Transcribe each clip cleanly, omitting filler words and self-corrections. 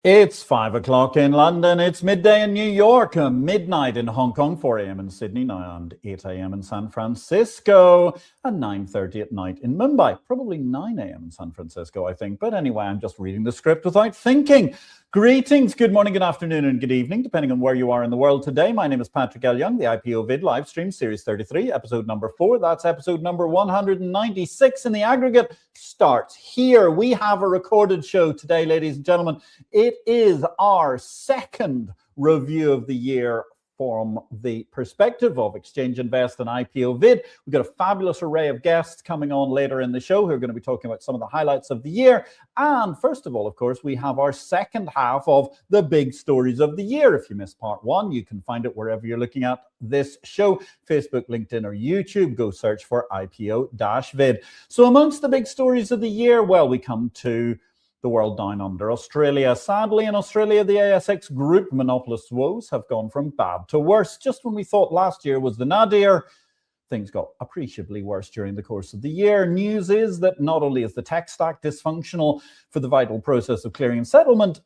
It's 5 o'clock in London, it's midday in New York, midnight in Hong Kong, 4 a.m. in Sydney now, and 8 a.m. in San Francisco, and 9:30 at night in Mumbai. Probably 9 a.m. in San Francisco, I think. But anyway, I'm just reading the script without thinking. Greetings, good morning, good afternoon, and good evening, depending on where you are in the world today. My name is Patrick L. Young, the IPO-VID live stream, series 33, episode number 4. That's episode number 196 in the aggregate. Starts here. We have a recorded show today, ladies and gentlemen. It is our second review of the year from the perspective of Exchange Invest and IPO-VID. We've got a fabulous array of guests coming on later in the show who are going to be talking about some of the highlights of the year. And first of all, of course, we have our second half of the big stories of the year. If you missed part one, you can find it wherever you're looking at this show, Facebook, LinkedIn, or YouTube. Go search for IPO-VID. So amongst the big stories of the year, well, we come to the world down under. Australia. Sadly, in Australia, the ASX group monopolist woes have gone from bad to worse. Just when we thought last year was the nadir, things got appreciably worse during the course of the year. News is that not only is the tech stack dysfunctional for the vital process of clearing and settlement,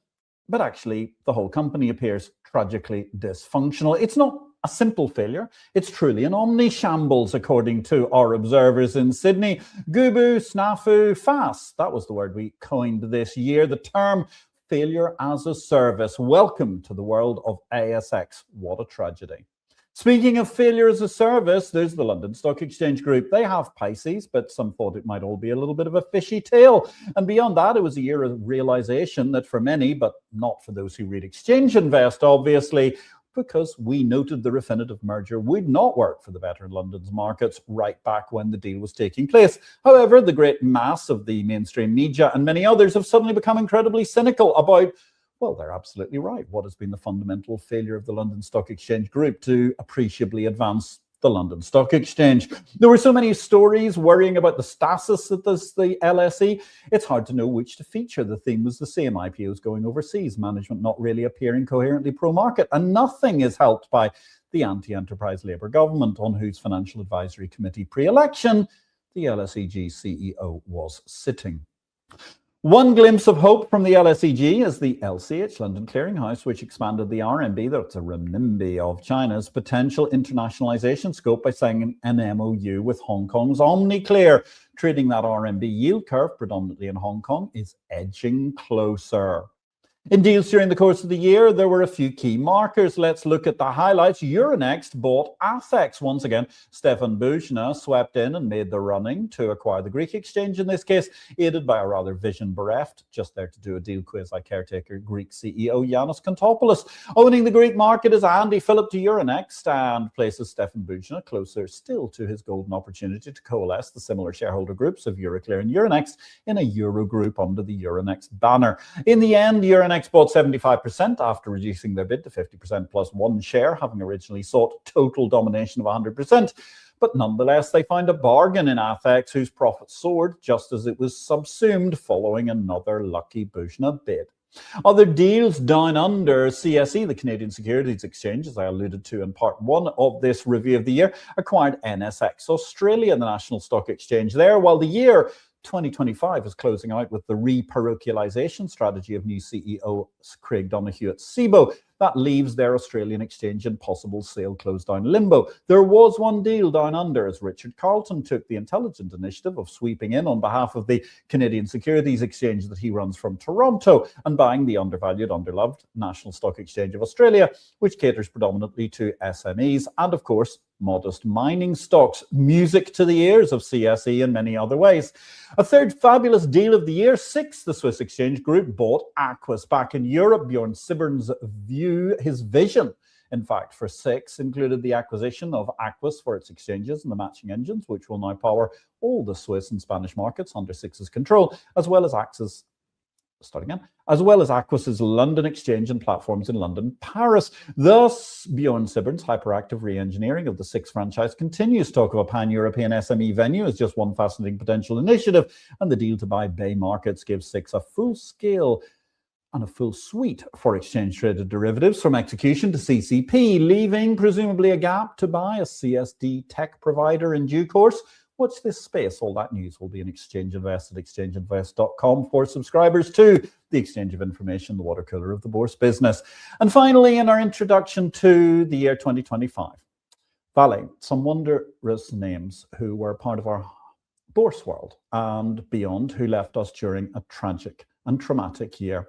but actually the whole company appears tragically dysfunctional. It's not a simple failure. It's truly an omni-shambles, according to our observers in Sydney. Gubu, snafu, fast. That was the word we coined this year. The term failure as a service. Welcome to the world of ASX. What a tragedy. Speaking of failure as a service, there's the London Stock Exchange Group. They have Pisces, but some thought it might all be a little bit of a fishy tale. And beyond that, it was a year of realization that for many, but not for those who read Exchange Invest, obviously, because we noted the Refinitiv merger would not work for the better in London's markets right back when the deal was taking place. However, the great mass of the mainstream media and many others have suddenly become incredibly cynical about, well, they're absolutely right, what has been the fundamental failure of the London Stock Exchange Group to appreciably advance the London Stock Exchange. There were so many stories worrying about the stasis of the LSE. It's hard to know which to feature. The theme was the same: IPOs going overseas, management not really appearing coherently pro-market, and nothing is helped by the anti-enterprise Labour government, on whose Financial Advisory Committee pre-election the LSEG CEO was sitting. One glimpse of hope from the LSEG is the LCH, London Clearing House, which expanded the RMB, that's a renminbi, of China's potential internationalization scope by signing an MOU with Hong Kong's OmniClear. Trading that RMB yield curve, predominantly in Hong Kong, is edging closer. In deals during the course of the year, there were a few key markers. Let's look at the highlights. Euronext bought Athex. Once again, Stefan Bujna swept in and made the running to acquire the Greek exchange, in this case, aided by a rather vision-bereft, just there to do a deal quiz like caretaker Greek CEO Yanis Kontopoulos. Owning the Greek market is Andy Phillip to Euronext and places Stefan Bujna closer still to his golden opportunity to coalesce the similar shareholder groups of Euroclear and Euronext in a Euro group under the Euronext banner. In the end, Euronext bought 75% after reducing their bid to 50% plus one share, having originally sought total domination of 100%. But nonetheless, they found a bargain in Athex, whose profits soared just as it was subsumed following another lucky Bujna bid. Other deals down under: CSE, the Canadian Securities Exchange, as I alluded to in part one of this review of the year, acquired NSX Australia, the national stock exchange there, while the year 2025 is closing out with the re-parochialization strategy of new CEO Craig Donoghue at SIBO. That leaves their Australian exchange in possible sale closed down limbo. There was one deal down under, as Richard Carlton took the intelligent initiative of sweeping in on behalf of the Canadian Securities Exchange that he runs from Toronto and buying the undervalued, underloved National Stock Exchange of Australia, which caters predominantly to SMEs and, of course, modest mining stocks. Music to the ears of CSE in many other ways. A third fabulous deal of the year: SIX, the Swiss exchange group, bought Aquis. Back in Europe, Bjorn Sibbern's his vision, in fact, for SIX included the acquisition of Aquis for its exchanges and the matching engines, which will now power all the Swiss and Spanish markets under SIX's control, as well as Aquis's London exchange and platforms in London, Paris. Thus, Bjorn Sibbern's hyperactive re-engineering of the SIX franchise continues. Talk of a pan-European SME venue is just one fascinating potential initiative, and the deal to buy Bay Markets gives SIX a full-scale and a full suite for exchange-traded derivatives from execution to CCP, leaving presumably a gap to buy a CSD tech provider in due course. Watch this space. All that news will be in Exchange Invest at exchangeinvest.com for subscribers to the exchange of information, the water cooler of the Bourse business. And finally, in our introduction to the year 2025, Vale, some wondrous names who were part of our Bourse world and beyond, who left us during a tragic and traumatic year.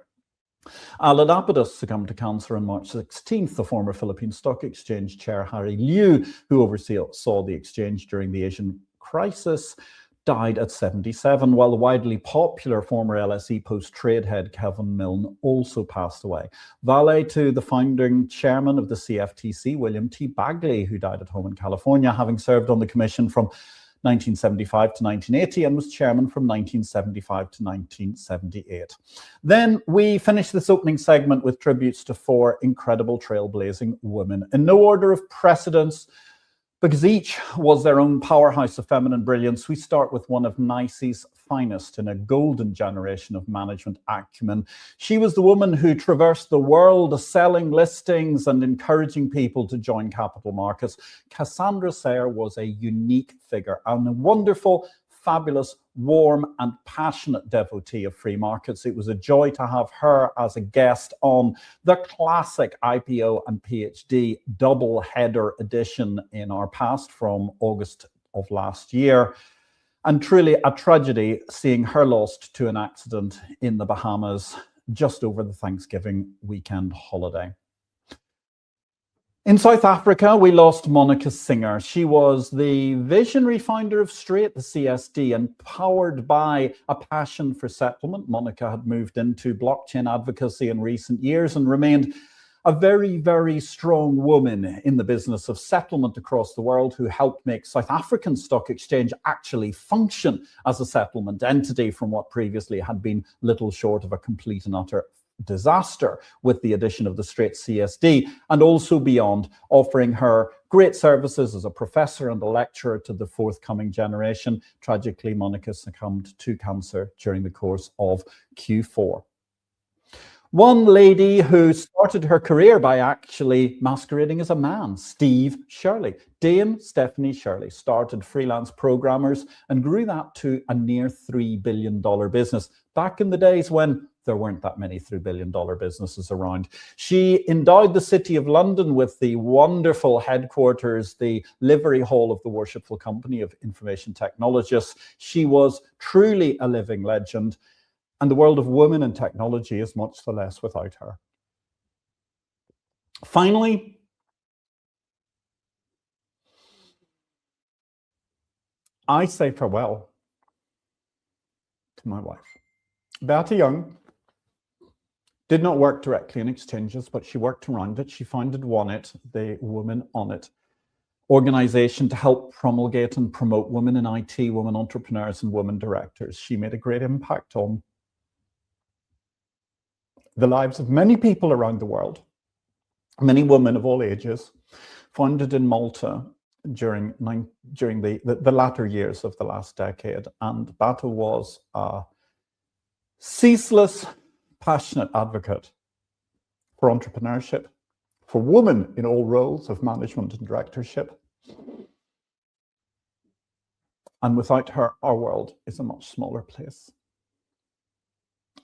Aladapidus succumbed to cancer on March 16th. The former Philippine Stock Exchange chair, Harry Liu, who oversaw the exchange during the Asian crisis, died at 77, while the widely popular former LSE post-trade head, Kevin Milne, also passed away. Valet to the founding chairman of the CFTC, William T. Bagley, who died at home in California, having served on the commission from 1975 to 1980 and was chairman from 1975 to 1978. Then we finished this opening segment with tributes to 4 incredible trailblazing women in no order of precedence, because each was their own powerhouse of feminine brilliance. We start with one of NYSE's finest in a golden generation of management acumen. She was the woman who traversed the world selling listings and encouraging people to join capital markets. Cassandra Sayre was a unique figure and a wonderful, fabulous, warm and passionate devotee of free markets. It was a joy to have her as a guest on the classic IPO and PhD double header edition in our past from August of last year. And truly a tragedy seeing her lost to an accident in the Bahamas just over the Thanksgiving weekend holiday. In South Africa, we lost Monica Singer. She was the visionary founder of Straight, the CSD, and powered by a passion for settlement. Monica had moved into blockchain advocacy in recent years and remained a very, very strong woman in the business of settlement across the world, who helped make South African Stock Exchange actually function as a settlement entity from what previously had been little short of a complete and utter disaster, with the addition of the Straight CSD, and also beyond, offering her great services as a professor and a lecturer to the forthcoming generation. Tragically, Monica succumbed to cancer during the course of Q4. One lady who started her career by actually masquerading as a man, Steve Shirley. Dame Stephanie Shirley started Freelance Programmers and grew that to a near $3 billion business back in the days when there weren't that many $3 billion businesses around. She endowed the City of London with the wonderful headquarters, the livery hall of the Worshipful Company of Information Technologists. She was truly a living legend. And the world of women and technology is much the less without her. Finally, I say farewell to my wife. Beata Young did not work directly in exchanges, but she worked around it. She founded OneIt, the Women on It organization, to help promulgate and promote women in IT, women entrepreneurs, and women directors. She made a great impact on the lives of many people around the world, many women of all ages, founded in Malta during the latter years of the last decade. And Beata was a ceaseless, passionate advocate for entrepreneurship, for women in all roles of management and directorship. And without her, our world is a much smaller place.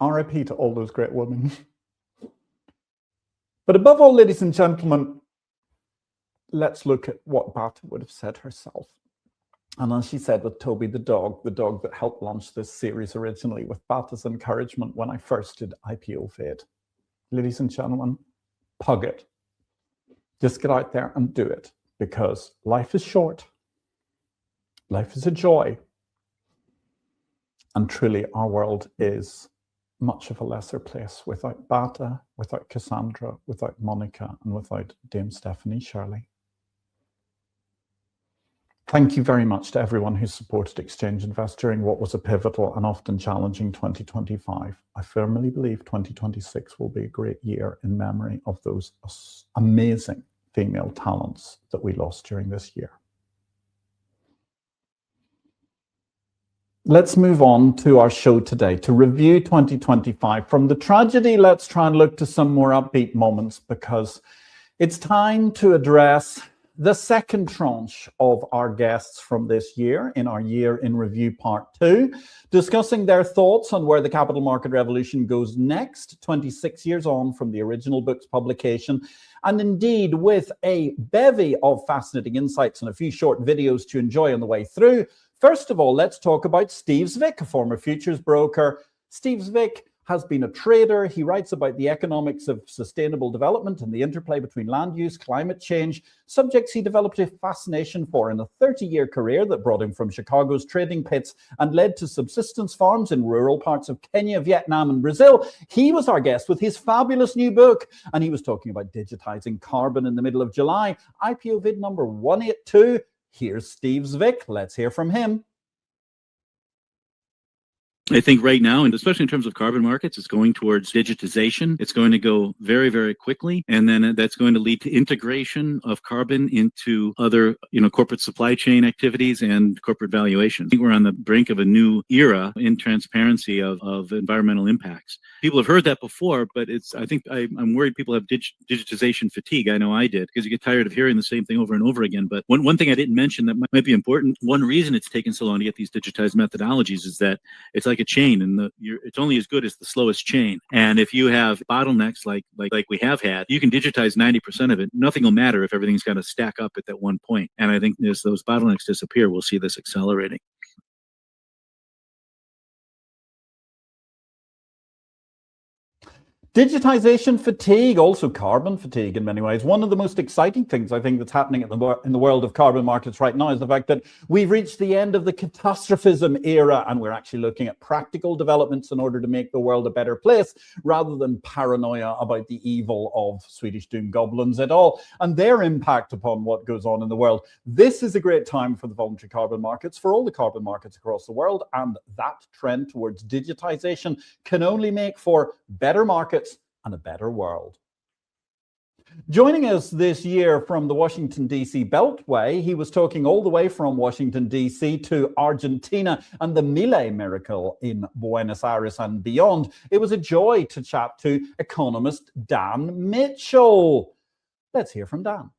RIP to all those great women. But above all, ladies and gentlemen, let's look at what Beata would have said herself. And as she said with Toby the dog that helped launch this series originally, with Beata's encouragement when I first did IPO-VID. Ladies and gentlemen, pug it. Just get out there and do it, because life is short. Life is a joy. And truly, our world is much of a lesser place without Beata, without Cassandra, without Monica, and without Dame Stephanie Shirley. Thank you very much to everyone who supported Exchange Invest during what was a pivotal and often challenging 2025. I firmly believe 2026 will be a great year in memory of those amazing female talents that we lost during this year. Let's move on to our show today to review 2025. From the tragedy, let's try and look to some more upbeat moments, because it's time to address the second tranche of our guests from this year in our Year in Review Part 2, discussing their thoughts on where the capital market revolution goes next, 26 years on from the original book's publication, and indeed with a bevy of fascinating insights and a few short videos to enjoy on the way through. First of all, let's talk about Steve Zwick, a former futures broker. Steve Zwick has been a trader. He writes about the economics of sustainable development and the interplay between land use, climate change, subjects he developed a fascination for in a 30-year career that brought him from Chicago's trading pits and led to subsistence farms in rural parts of Kenya, Vietnam, and Brazil. He was our guest with his fabulous new book, and he was talking about digitizing carbon in the middle of July. IPO-VID number 182. Here's Steve Zwick. Let's hear from him. I think right now, and especially in terms of carbon markets, it's going towards digitization. It's going to go very, very quickly. And then that's going to lead to integration of carbon into other, corporate supply chain activities and corporate valuation. I think we're on the brink of a new era in transparency of environmental impacts. People have heard that before, but I'm worried people have digitization fatigue. I know I did, because you get tired of hearing the same thing over and over again. But one thing I didn't mention that might be important, one reason it's taken so long to get these digitized methodologies is that it's like a chain, and it's only as good as the slowest chain. And if you have bottlenecks like we have had, you can digitize 90% of it. Nothing will matter if everything's got to stack up at that one point. And I think as those bottlenecks disappear, we'll see this accelerating. Digitization fatigue, also carbon fatigue in many ways. One of the most exciting things I think that's happening in the world of carbon markets right now is the fact that we've reached the end of the catastrophism era, and we're actually looking at practical developments in order to make the world a better place, rather than paranoia about the evil of Swedish doom goblins et al. And their impact upon what goes on in the world. This is a great time for the voluntary carbon markets, for all the carbon markets across the world, and that trend towards digitization can only make for better markets and a better world. Joining us this year from the Washington, D.C. Beltway, he was talking all the way from Washington, D.C. to Argentina and the Milei miracle in Buenos Aires and beyond. It was a joy to chat to economist Dan Mitchell. Let's hear from Dan.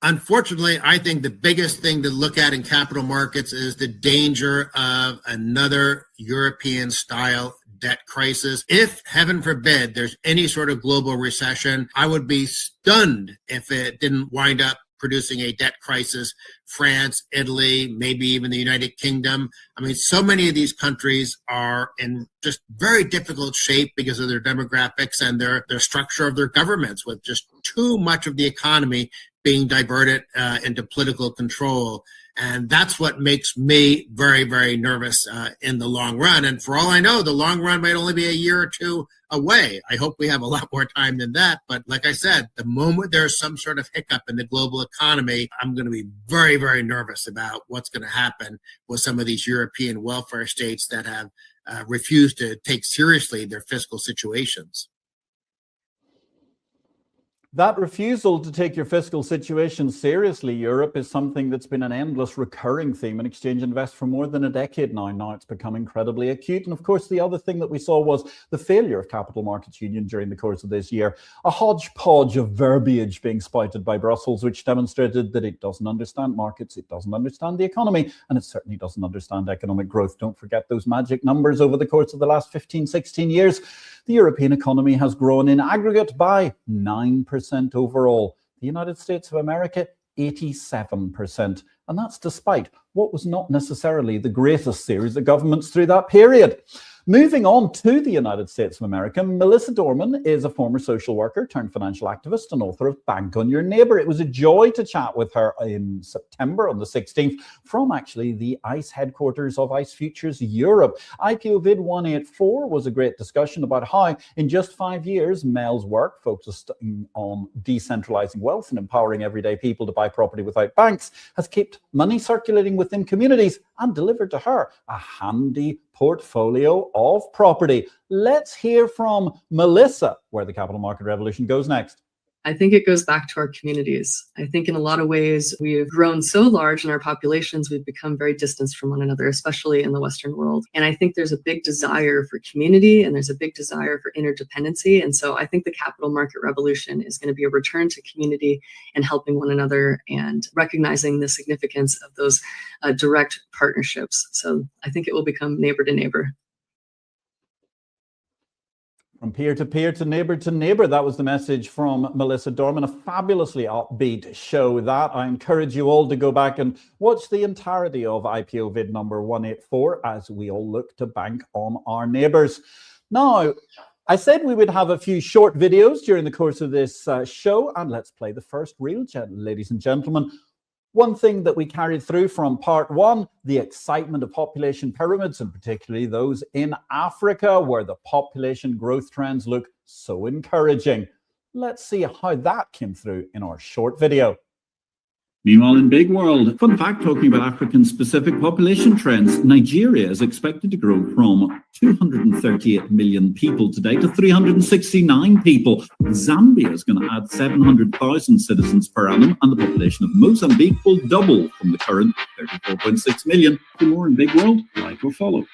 Unfortunately, I think the biggest thing to look at in capital markets is the danger of another European-style debt crisis. If, heaven forbid, there's any sort of global recession, I would be stunned if it didn't wind up producing a debt crisis. France, Italy, maybe even the United Kingdom. I mean, so many of these countries are in just very difficult shape because of their demographics and their structure of their governments, with just too much of the economy being diverted into political control. And that's what makes me very, very nervous in the long run. And for all I know, the long run might only be a year or two away. I hope we have a lot more time than that. But like I said, the moment there's some sort of hiccup in the global economy, I'm going to be very, very nervous about what's going to happen with some of these European welfare states that have refused to take seriously their fiscal situations. That refusal to take your fiscal situation seriously, Europe, is something that's been an endless recurring theme in Exchange Invest for more than a decade now. Now it's become incredibly acute. And of course, the other thing that we saw was the failure of Capital Markets Union during the course of this year. A hodgepodge of verbiage being spouted by Brussels, which demonstrated that it doesn't understand markets, it doesn't understand the economy, and it certainly doesn't understand economic growth. Don't forget those magic numbers over the course of the last 15, 16 years. The European economy has grown in aggregate by 9% overall. The United States of America, 87%. And that's despite what was not necessarily the greatest series of governments through that period. Moving on to the United States of America, Melissa Dorman is a former social worker turned financial activist and author of Bank on Your Neighbor. It was a joy to chat with her in September on the 16th from actually the ICE headquarters of ICE Futures Europe. IPO-VID 184 was a great discussion about how in just 5 years, Mel's work focused on decentralizing wealth and empowering everyday people to buy property without banks has kept money circulating within communities and delivered to her a handy portfolio of property. Let's hear from Melissa where the capital market revolution goes next. I think it goes back to our communities. I think in a lot of ways, we've grown so large in our populations, we've become very distanced from one another, especially in the Western world. And I think there's a big desire for community and there's a big desire for interdependency. And so I think the capital market revolution is going to be a return to community and helping one another and recognizing the significance of those direct partnerships. So I think it will become neighbor to neighbor. From peer to peer to neighbor, that was the message from Melissa Dorman. A fabulously upbeat show that. I encourage you all to go back and watch the entirety of IPO-VID number 184 as we all look to bank on our neighbors. Now, I said we would have a few short videos during the course of this show, and let's play the first reel, ladies and gentlemen. One thing that we carried through from part one, the excitement of population pyramids, and particularly those in Africa, where the population growth trends look so encouraging. Let's see how that came through in our short video. Meanwhile, in Big World, fun fact talking about African-specific population trends, Nigeria is expected to grow from 238 million people today to 369 people. Zambia is going to add 700,000 citizens per annum, and the population of Mozambique will double from the current 34.6 million. For more in Big World, like or follow.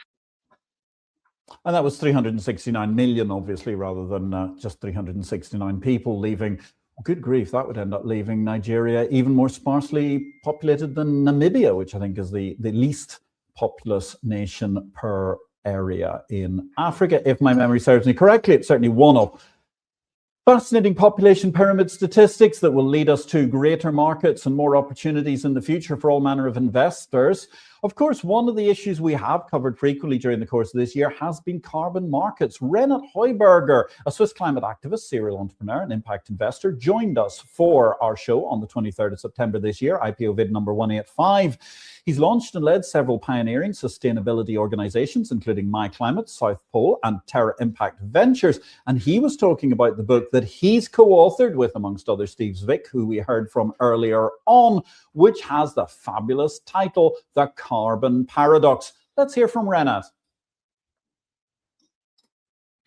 And that was 369 million, obviously, rather than just 369 people leaving. Good grief, that would end up leaving Nigeria even more sparsely populated than Namibia, which I think is the least populous nation per area in Africa, if my memory serves me correctly. It's certainly one of fascinating population pyramid statistics that will lead us to greater markets and more opportunities in the future for all manner of investors. Of course, one of the issues we have covered frequently during the course of this year has been carbon markets. Renat Heuberger, a Swiss climate activist, serial entrepreneur, and impact investor, joined us for our show on the 23rd of September this year, IPO-VID number 185. He's launched and led several pioneering sustainability organizations, including My Climate, South Pole, and Terra Impact Ventures. And he was talking about the book that he's co-authored with, amongst others, Steve Zwick, who we heard from earlier on, which has the fabulous title, The Carbon Paradox. Let's hear from Renat.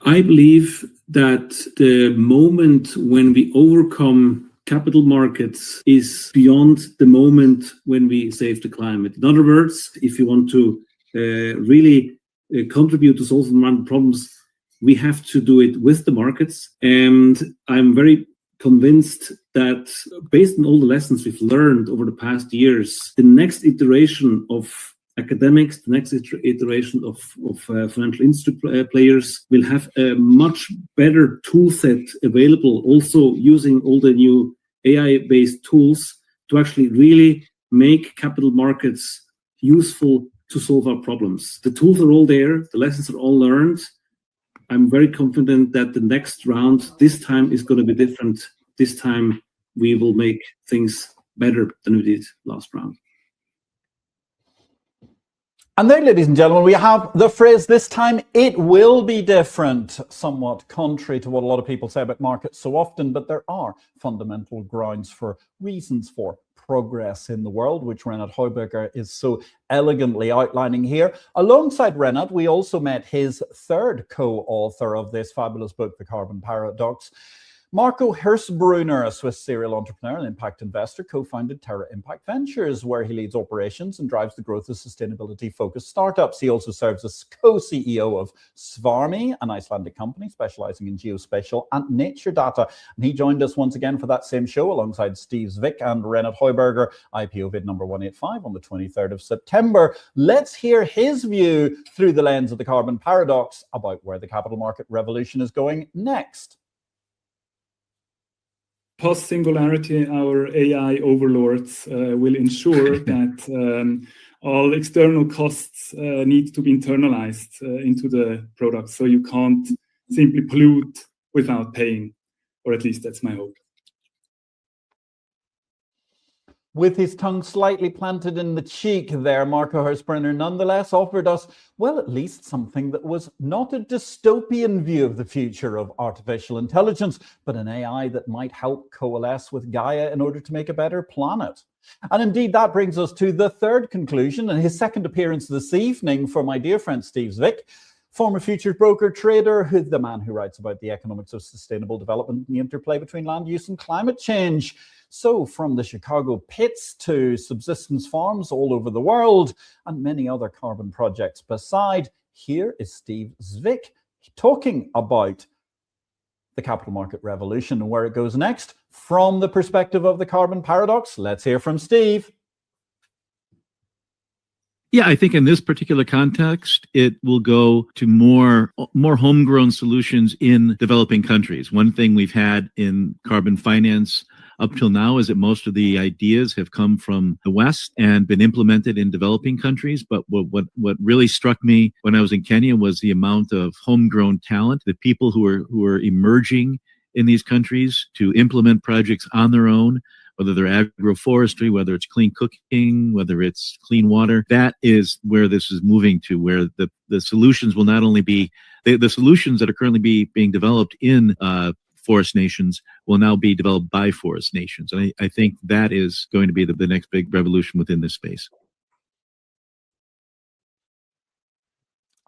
I believe that the moment when we overcome capital markets is beyond the moment when we save the climate. In other words, if you want to really contribute to solving problems, we have to do it with the markets. And I'm very convinced that based on all the lessons we've learned over the past years, the next iteration of academics, the next iteration of financial industry players will have a much better tool set available, also using all the new AI-based tools to actually really make capital markets useful to solve our problems. The tools are all there, the lessons are all learned. I'm very confident that the next round, this time, is going to be different. This time, we will make things better than we did last round. And there, ladies and gentlemen, we have the phrase, this time it will be different, somewhat contrary to what a lot of people say about markets so often, but there are fundamental grounds for reasons for progress in the world, which Renat Heuberger is so elegantly outlining here. Alongside Renat, we also met his third co-author of this fabulous book, The Carbon Paradox, Marco Hirsbrunner, a Swiss serial entrepreneur and impact investor, co-founded Terra Impact Ventures, where he leads operations and drives the growth of sustainability-focused startups. He also serves as co-CEO of Svarmi, an Icelandic company specializing in geospatial and nature data. And he joined us once again for that same show alongside Steve Zwick and Renat Heuberger, IPO-VID number 185 on the 23rd of September. Let's hear his view through the lens of the carbon paradox about where the capital market revolution is going next. Post-singularity, our AI overlords will ensure that all external costs need to be internalized into the product. So you can't simply pollute without paying, or at least that's my hope. With his tongue slightly planted in the cheek there, Marco Hirsbrunner nonetheless offered us, well, at least something that was not a dystopian view of the future of artificial intelligence, but an AI that might help coalesce with Gaia in order to make a better planet. And indeed, that brings us to the third conclusion and his second appearance this evening for my dear friend Steve Zwick. former futures broker trader, who's the man who writes about the economics of sustainable development and the interplay between land use and climate change. So from the Chicago pits to subsistence farms all over the world and many other carbon projects beside, here is Steve Zwick talking about the capital market revolution and where it goes next from the perspective of the carbon paradox. Let's hear from Steve. Yeah, I think in this particular context, it will go to more homegrown solutions in developing countries. One thing we've had in carbon finance up till now is that most of the ideas have come from the West and been implemented in developing countries. But what really struck me when I was in Kenya was the amount of homegrown talent, the people who are emerging in these countries to implement projects on their own, whether they're agroforestry, whether it's clean cooking, whether it's clean water. That is where this is moving to, where the solutions will not only be, the solutions that are currently being developed in forest nations will now be developed by forest nations. And I think that is going to be the next big revolution within this space.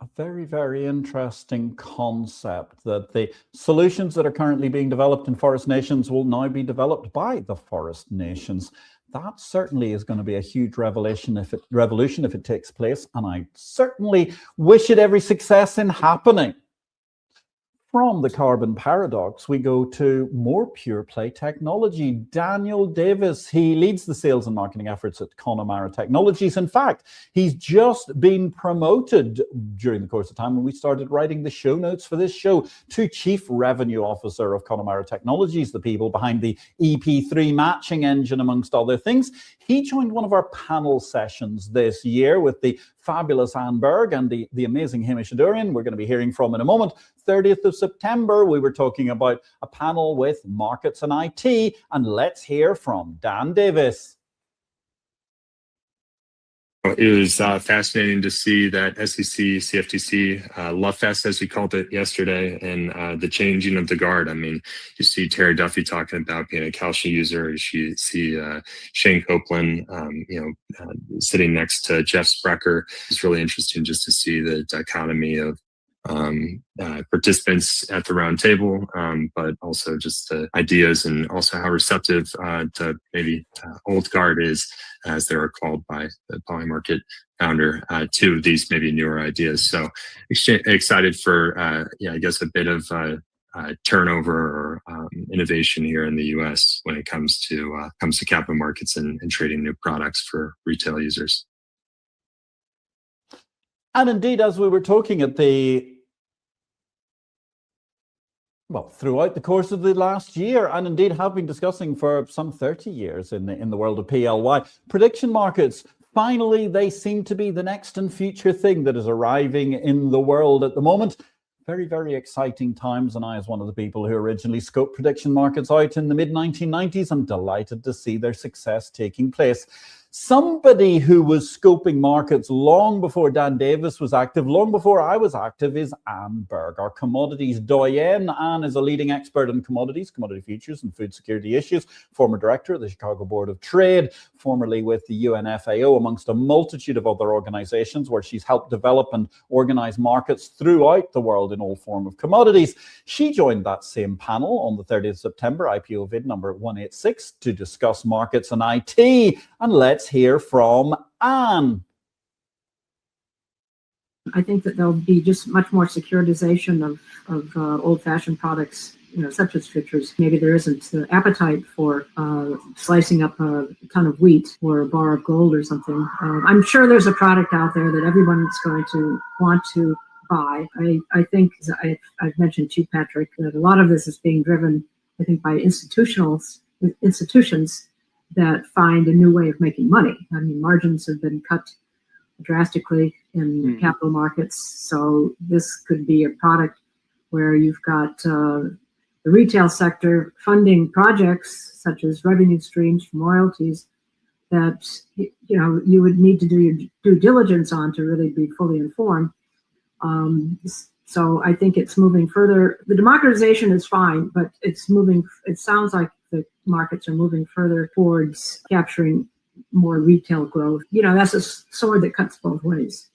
A very, very interesting concept that the solutions that are currently being developed in forest nations will now be developed by the forest nations. That certainly is going to be a huge revolution if it takes place, and I certainly wish it every success in happening. From the carbon paradox, we go to more pure play technology. Daniel Davis, he leads the sales and marketing efforts at Connemara Technologies. In fact, he's just been promoted during the course of time when we started writing the show notes for this show to Chief Revenue Officer of Connemara Technologies, the people behind the EP3 matching engine, amongst other things. He joined one of our panel sessions this year with the fabulous Berg and the amazing Hamish Adourian, we're going to be hearing from in a moment. 30th of September, we were talking about a panel with markets and IT, and let's hear from Dan Davis. It was fascinating to see that SEC, CFTC, Love Fest, as we called it yesterday, and the changing of the guard. I mean, you see Terry Duffy talking about being a Kalshi user. You see Shane Copeland, sitting next to Jeff Sprecher. It's really interesting just to see the dichotomy of participants at the round table, but also just the ideas and also how receptive to maybe old guard is, as they are called by the Polymarket founder, to these maybe newer ideas. So excited for, I guess, a bit of turnover or innovation here in the U.S. when it comes to capital markets and trading new products for retail users. And indeed, as we were talking throughout the course of the last year, and indeed have been discussing for some 30 years in the world of PLY, prediction markets, finally, they seem to be the next and future thing that is arriving in the world at the moment. Very, very exciting times. And I, as one of the people who originally scoped prediction markets out in the mid-1990s, I'm delighted to see their success taking place. Somebody who was scoping markets long before Dan Davis was active, long before I was active, is Anne Berg, our commodities doyen. Anne is a leading expert in commodities, commodity futures and food security issues, former director of the Chicago Board of Trade, formerly with the UNFAO, amongst a multitude of other organizations where she's helped develop and organize markets throughout the world in all forms of commodities. She joined that same panel on the 30th of September, IPO-VID number 186, to discuss markets and IT. And let's hear from Anne. I think that there'll be just much more securitization of old-fashioned products, such as futures. Maybe there isn't the appetite for slicing up a ton of wheat or a bar of gold or something. I'm sure there's a product out there that everyone's going to want to buy. I think, I've mentioned to Patrick, that a lot of this is being driven, I think, by institutions that find a new way of making money. I mean, margins have been cut drastically in capital markets. So this could be a product where you've got the retail sector funding projects such as revenue streams from royalties that you would need to do your due diligence on to really be fully informed. So I think it's moving further. The democratization is fine, but it's moving. It sounds like the markets are moving further towards capturing more retail growth. That's a sword that cuts both ways.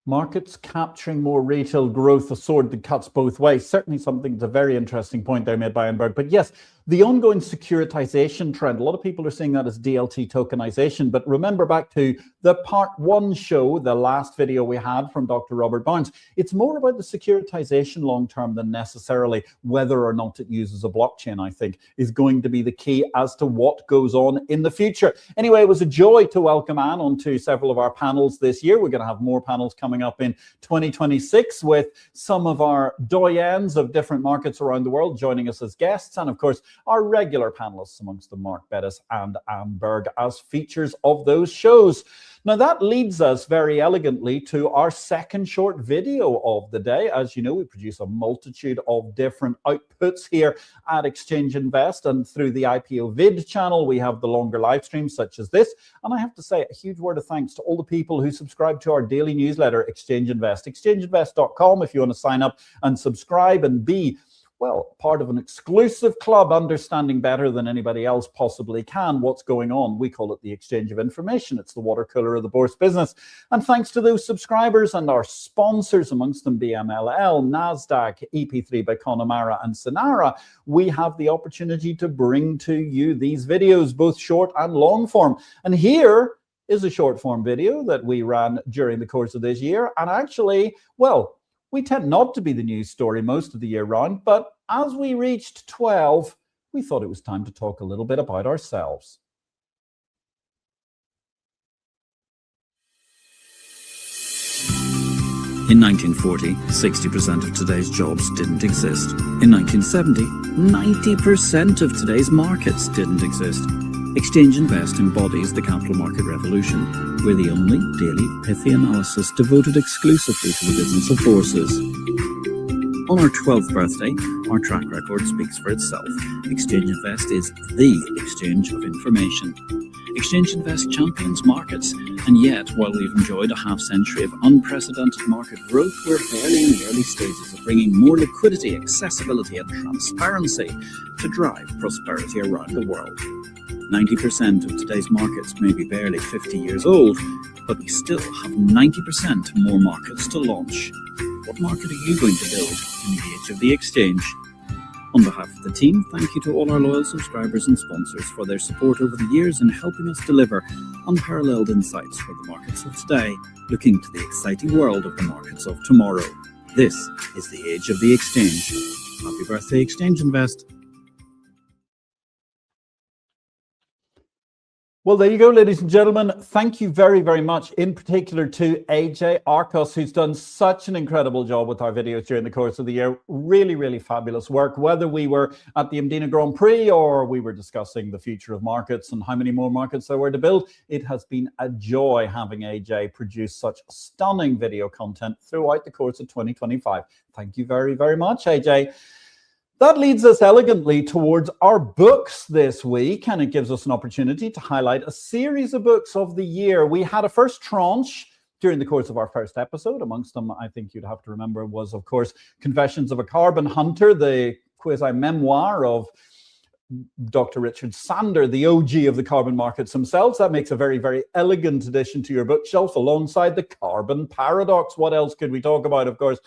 Markets capturing more retail growth, a sword that cuts both ways. Certainly something that's a very interesting point there made by Berg. But yes, the ongoing securitization trend, a lot of people are seeing that as DLT tokenization. But remember back to the part 1 show, the last video we had from Dr. Robert Barnes. It's more about the securitization long term than necessarily whether or not it uses a blockchain, I think, is going to be the key as to what goes on in the future. Anyway, it was a joy to welcome Anne onto several of our panels this year. We're going to have more panels coming up in 2026 with some of our doyens of different markets around the world joining us as guests. And of course, our regular panelists, amongst them Mark Bettis and Anne Berg, as features of those shows. Now, that leads us very elegantly to our second short video of the day. As you know, we produce a multitude of different outputs here at Exchange Invest, and through the IPO-VID channel, we have the longer live streams such as this. And I have to say a huge word of thanks to all the people who subscribe to our daily newsletter, Exchange Invest. ExchangeInvest.com if you want to sign up and subscribe and be, well, part of an exclusive club, understanding better than anybody else possibly can what's going on. We call it the exchange of information. It's the water cooler of the Bourse business. And thanks to those subscribers and our sponsors, amongst them BMLL, NASDAQ, EP3 by Connemara and Sinara, we have the opportunity to bring to you these videos, both short and long form. And here is a short form video that we ran during the course of this year. And actually, well, we tend not to be the news story most of the year round, but as we reached 12, we thought it was time to talk a little bit about ourselves. In 1940, 60% of today's jobs didn't exist. In 1970, 90% of today's markets didn't exist. Exchange Invest embodies the capital market revolution. We're the only daily pithy analysis devoted exclusively to the business of bourses. On our 12th birthday, our track record speaks for itself. Exchange Invest is the exchange of information. Exchange Invest champions markets, and yet, while we've enjoyed a half-century of unprecedented market growth, we're barely in the early stages of bringing more liquidity, accessibility, and transparency to drive prosperity around the world. 90% of today's markets may be barely 50 years old, but we still have 90% more markets to launch. What market are you going to build in the age of the exchange? On behalf of the team, thank you to all our loyal subscribers and sponsors for their support over the years in helping us deliver unparalleled insights for the markets of today, looking to the exciting world of the markets of tomorrow. This is the age of the exchange. Happy birthday, Exchange Invest. Well, there you go, ladies and gentlemen. Thank you very, very much, in particular to AJ Arcos, who's done such an incredible job with our videos during the course of the year. Really, really fabulous work. Whether we were at the Mdina Grand Prix or we were discussing the future of markets and how many more markets there were to build, it has been a joy having AJ produce such stunning video content throughout the course of 2025. Thank you very, very much, AJ. That leads us elegantly towards our books this week, and it gives us an opportunity to highlight a series of books of the year. We had a first tranche during the course of our first episode. Amongst them, I think you'd have to remember, was, of course, Confessions of a Carbon Hunter, the quasi-memoir of Dr. Richard Sandor, the OG of the carbon markets themselves. That makes a very, very elegant addition to your bookshelf alongside the Carbon Paradox. What else could we talk about? Of course,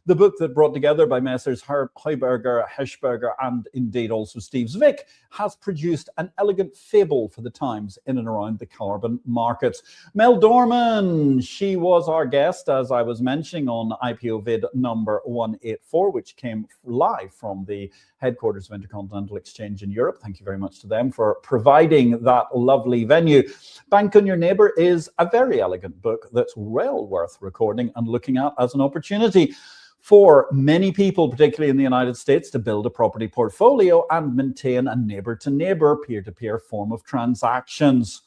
the book that brought together by Messrs. Heuberger, Hirsbrunner, and indeed also Steve Zwick has produced an elegant fable for the times in and around the carbon markets. Mel Dorman, she was our guest, as I was mentioning, on IPO-VID number 184, which came live from the headquarters of Intercontinental Exchange in Europe. Thank you very much to them for providing that lovely venue. Bank on Your Neighbor is a very elegant book that's well worth recording and looking at as an opportunity for many people, particularly in the United States, to build a property portfolio and maintain a neighbor-to-neighbor, peer-to-peer form of transactions.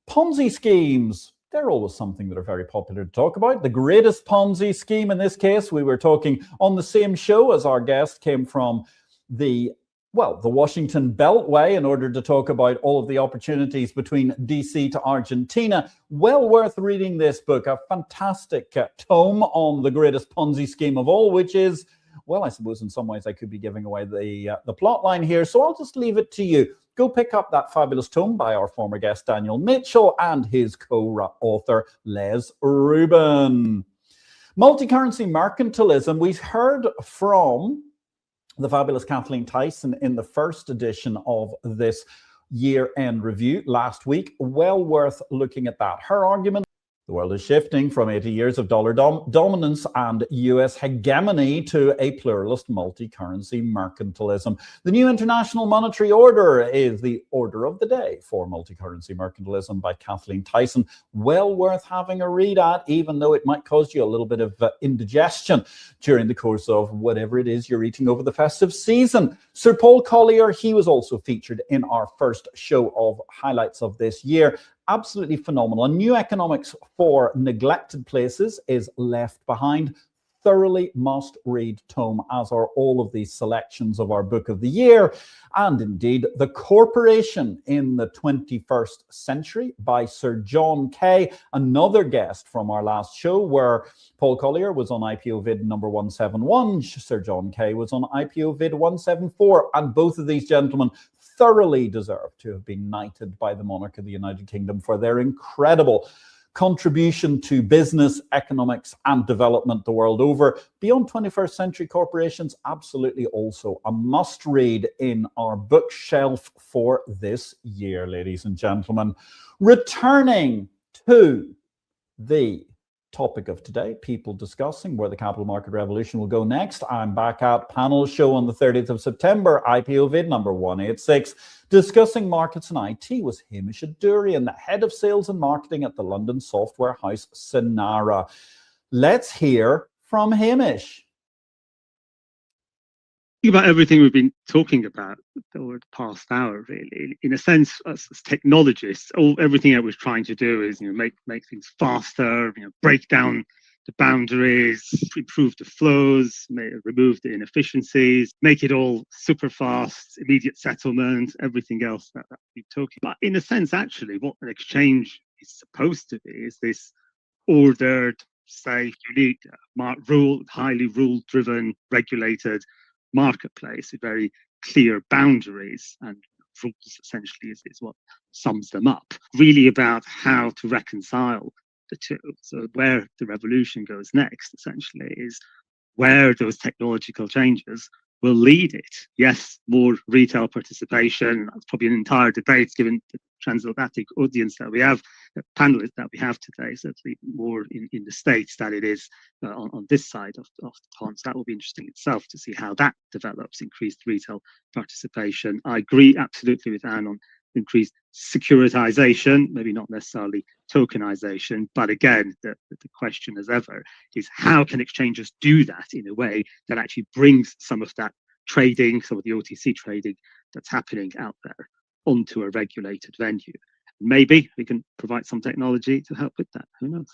Ponzi schemes. They're always something that are very popular to talk about. The greatest Ponzi scheme in this case, we were talking on the same show as our guest came from the Washington Beltway in order to talk about all of the opportunities between DC to Argentina. Well worth reading this book, a fantastic tome on the greatest Ponzi scheme of all, which is, well, I suppose in some ways I could be giving away the plot line here, so I'll just leave it to you. Go pick up that fabulous tome by our former guest Daniel Mitchell and his co-author Les Rubin. Multi-currency mercantilism. We heard from the fabulous Kathleen Tyson in the first edition of this year-end review last week. Well worth looking at that. Her argument: the world is shifting from 80 years of dollar dominance and US hegemony to a pluralist multi-currency mercantilism. The new international monetary order is the order of the day for multi-currency mercantilism by Kathleen Tyson. Well worth having a read at, even though it might cause you a little bit of indigestion during the course of whatever it is you're eating over the festive season. Sir Paul Collier, he was also featured in our first show of highlights of this year. Absolutely phenomenal. A new economics for neglected places is left behind. Thoroughly must read tome, as are all of these selections of our book of the year. And indeed, The Corporation in the 21st Century by Sir John Kay, another guest from our last show, where Paul Collier was on IPO-VID number 171. Sir John Kay was on IPO-VID 174. And both of these gentlemen thoroughly deserve to have been knighted by the monarch of the United Kingdom for their incredible contribution to business, economics, and development the world over. Beyond 21st Century Corporations, absolutely also a must-read in our bookshelf for this year, ladies and gentlemen. Returning to the topic of today, people discussing where the capital market revolution will go next. I'm back at panel show on the 30th of September, IPO-VID number 186. Discussing markets and IT was Hamish Adourian, the head of sales and marketing at the London software house Sonara. Let's hear from Hamish. Think about everything we've been talking about over the past hour, really. In a sense, as technologists, everything that we're trying to do is, make things faster, break down the boundaries, improve the flows, remove the inefficiencies, make it all super fast, immediate settlement, everything else that we're talking about. In a sense, actually, what an exchange is supposed to be is this ordered, safe, unique, highly rule-driven, regulated marketplace with very clear boundaries, and rules essentially is what sums them up. Really about how to reconcile the two. So where the revolution goes next, essentially, is where those technological changes will lead it. Yes, more retail participation. That's probably an entire debate given the transatlantic audience that we have, the panelists that we have today, certainly more in the States than it is on this side of the pond. So that will be interesting itself to see how that develops, increased retail participation. I agree absolutely with Anne on increased securitization, maybe not necessarily tokenization, but again, the question as ever is how can exchanges do that in a way that actually brings some of that trading, some of the OTC trading that's happening out there onto a regulated venue. Maybe we can provide some technology to help with that. Who knows?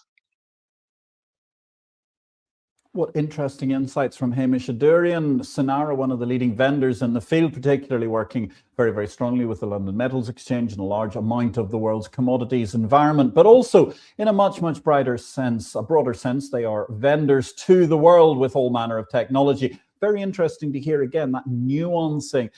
What interesting insights from Hamish Adourian. Sonara, one of the leading vendors in the field, particularly working very, very strongly with the London Metals Exchange and a large amount of the world's commodities environment, but also in a much, much broader sense, they are vendors to the world with all manner of technology. Very interesting to hear, again, that nuancing.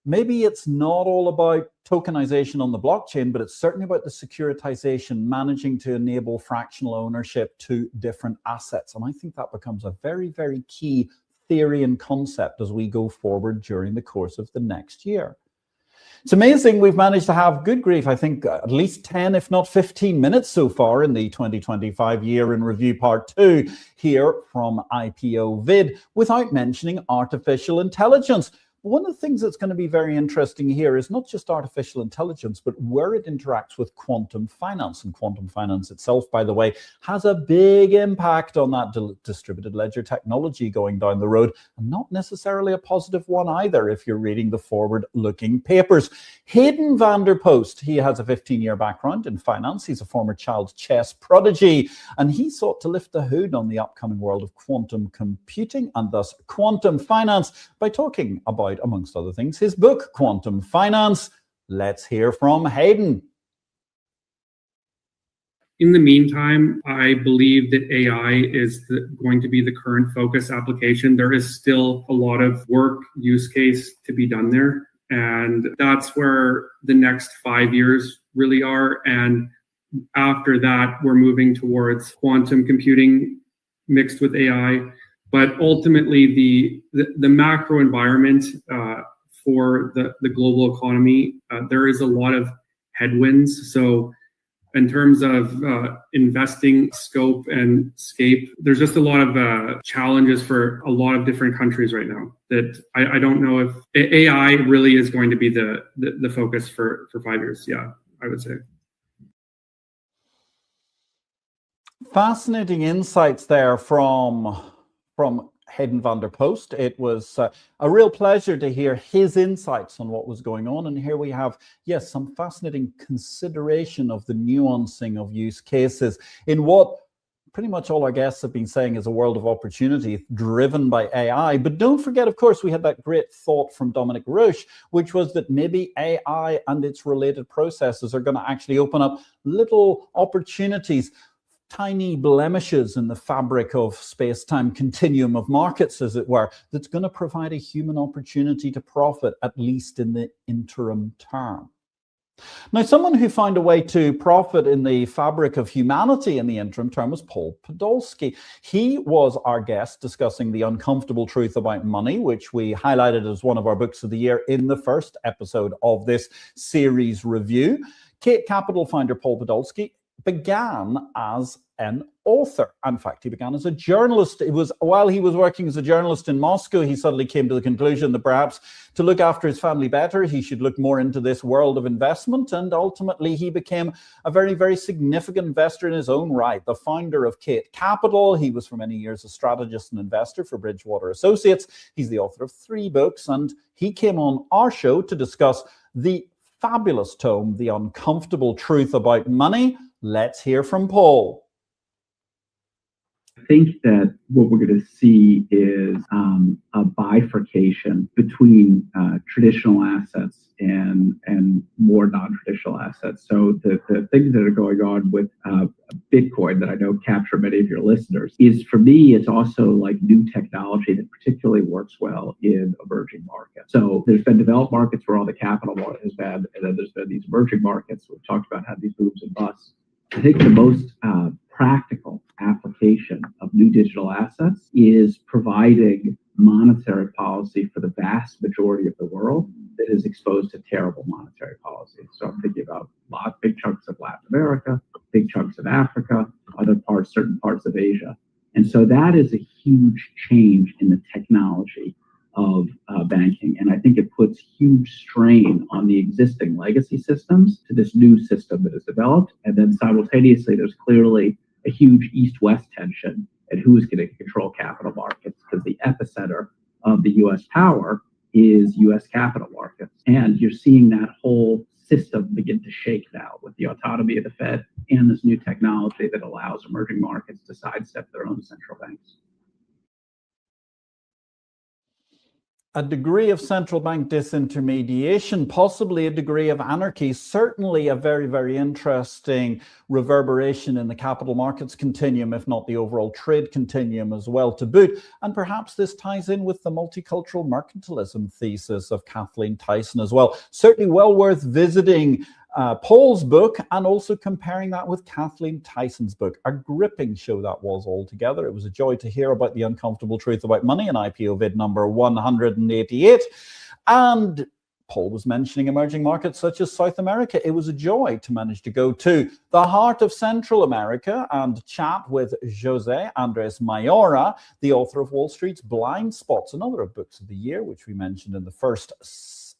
Maybe it's not all about tokenization on the blockchain, but it's certainly about the securitization, managing to enable fractional ownership to different assets. And I think that becomes a very, very key theory and concept as we go forward during the course of the next year. It's amazing we've managed to have, good grief, I think at least 10, if not 15 minutes so far in the 2025 year in review part 2 here from IPO-VID without mentioning artificial intelligence. One of the things that's going to be very interesting here is not just artificial intelligence, but where it interacts with quantum finance. And quantum finance itself, by the way, has a big impact on that distributed ledger technology going down the road, and not necessarily a positive one either if you're reading the forward-looking papers. Hayden van der Post, he has a 15-year background in finance. He's a former child chess prodigy, and he sought to lift the hood on the upcoming world of quantum computing and thus quantum finance by talking about, amongst other things, his book, Quantum Finance. Let's hear from Hayden. In the meantime, I believe that AI is going to be the current focus application. There is still a lot of work, use case to be done there. And that's where the next 5 years really are. And after that, we're moving towards quantum computing mixed with AI. But ultimately, the macro environment for the global economy, there is a lot of headwinds. So in terms of investing scope and scape, there's just a lot of challenges for a lot of different countries right now that I don't know if AI really is going to be the focus for 5 years. Yeah, I would say. Fascinating insights there from Hayden van der Post. It was a real pleasure to hear his insights on what was going on. And here we have, yes, some fascinating consideration of the nuancing of use cases in what pretty much all our guests have been saying is a world of opportunity driven by AI. But don't forget, of course, we had that great thought from Dominic Roche, which was that maybe AI and its related processes are going to actually open up little opportunities, tiny blemishes in the fabric of space-time continuum of markets, as it were, that's going to provide a human opportunity to profit, at least in the interim term. Now, someone who found a way to profit in the fabric of humanity in the interim term was Paul Podolsky. He was our guest discussing The Uncomfortable Truth About Money, which we highlighted as one of our books of the year in the first episode of this series review. Kate Capital founder Paul Podolsky began as an author. In fact, he began as a journalist. It was while he was working as a journalist in Moscow, he suddenly came to the conclusion that perhaps to look after his family better, he should look more into this world of investment. And ultimately, he became a very, very significant investor in his own right, the founder of Kate Capital. He was for many years a strategist and investor for Bridgewater Associates. He's the author of 3 books, and he came on our show to discuss the fabulous tome, The Uncomfortable Truth About Money. Let's hear from Paul. I think that what we're going to see is a bifurcation between traditional assets and more non-traditional assets. So the things that are going on with Bitcoin that I know capture many of your listeners is, for me, it's also like new technology that particularly works well in emerging markets. So there's been developed markets where all the capital has been, and then there's been these emerging markets. We've talked about how these booms and busts. I think the most practical application of new digital assets is providing monetary policy for the vast majority of the world that is exposed to terrible monetary policy. So I'm thinking about big chunks of Latin America, big chunks of Africa, certain parts of Asia. And so that is a huge change in the technology of banking. And I think it puts huge strain on the existing legacy systems to this new system that is developed. And then simultaneously, there's clearly a huge east-west tension at who is going to control capital markets, because the epicenter of the U.S. power is U.S. capital markets. And you're seeing that whole system begin to shake now with the autonomy of the Fed and this new technology that allows emerging markets to sidestep their own central banks. A degree of central bank disintermediation, possibly a degree of anarchy, certainly a very, very interesting reverberation in the capital markets continuum, if not the overall trade continuum as well to boot. And perhaps this ties in with the multicultural mercantilism thesis of Kathleen Tyson as well. Certainly well worth visiting Paul's book and also comparing that with Kathleen Tyson's book. A gripping show that was altogether. It was a joy to hear about The Uncomfortable Truth About Money in IPO-VID number 188. And Paul was mentioning emerging markets such as South America. It was a joy to manage to go to the heart of Central America and chat with José Andrés Mayora, the author of Wall Street's Blind Spots, another of books of the year, which we mentioned in the first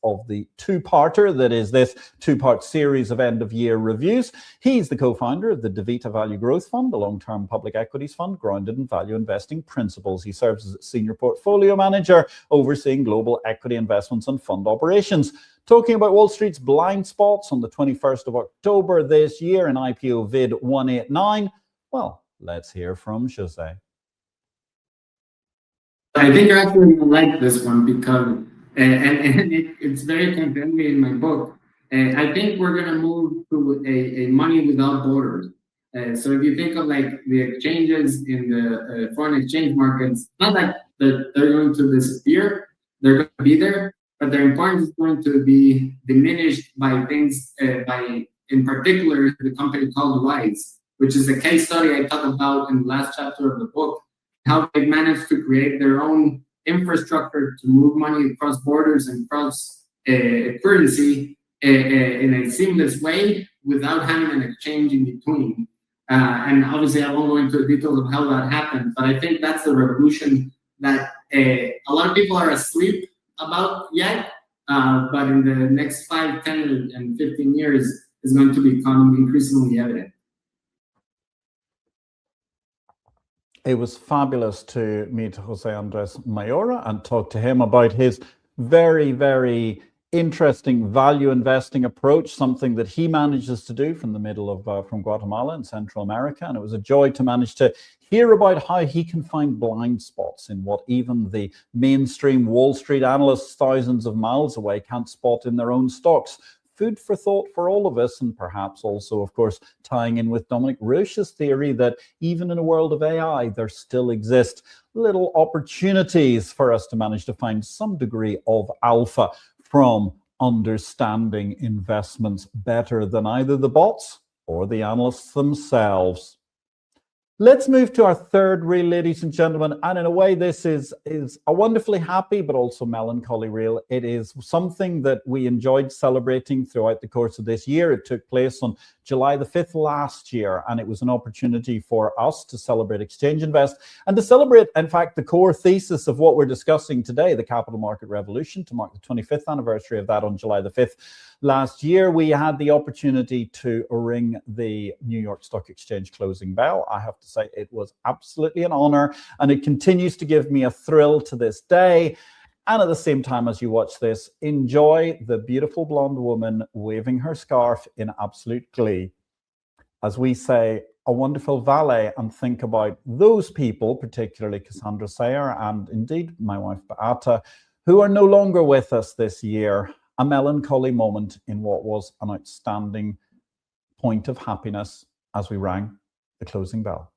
of the two-parter that is this two-part series of end-of-year reviews. He's the co-founder of the DeVita Value Growth Fund, a long-term public equities fund grounded in value investing principles. He serves as senior portfolio manager, overseeing global equity investments and fund operations. Talking about Wall Street's blind spots on the 21st of October this year in IPO-VID 189. Well, let's hear from José. I think you're actually going to like this one because it's very contemporary in my book. I think we're going to move to a money without borders. So if you think of like the exchanges in the foreign exchange markets, not that they're going to disappear, they're going to be there, but their importance is going to be diminished by things, in particular, the company called Wise, which is a case study I talk about in the last chapter of the book, how they've managed to create their own infrastructure to move money across borders and cross currency in a seamless way without having an exchange in between. And obviously, I won't go into the details of how that happened, but I think that's the revolution that a lot of people are asleep about yet, but in the next 5, 10, and 15 years is going to become increasingly evident. It was fabulous to meet Jose Andres Mayora and talk to him about his very, very interesting value investing approach, something that he manages to do from the middle of from Guatemala in Central America. And it was a joy to manage to hear about how he can find blind spots in what even the mainstream Wall Street analysts thousands of miles away can't spot in their own stocks. Food for thought for all of us, and perhaps also, of course, tying in with Dominic Roche's theory that even in a world of AI, there still exist little opportunities for us to manage to find some degree of alpha from understanding investments better than either the bots or the analysts themselves. Let's move to our third reel, ladies and gentlemen. And in a way, this is a wonderfully happy but also melancholy reel. It is something that we enjoyed celebrating throughout the course of this year. It took place on July the 5th last year, and it was an opportunity for us to celebrate Exchange Invest and to celebrate, in fact, the core thesis of what we're discussing today, the capital market revolution, to mark the 25th anniversary of that on July the 5th. Last year, we had the opportunity to ring the New York Stock Exchange closing bell. I have to say it was absolutely an honor, and it continues to give me a thrill to this day. And at the same time, as you watch this, enjoy the beautiful blonde woman waving her scarf in absolute glee. As we say, a wonderful valet, and think about those people, particularly Cassandra Sayer and indeed my wife Beata, who are no longer with us this year. A melancholy moment in what was an outstanding point of happiness as we rang the closing bell.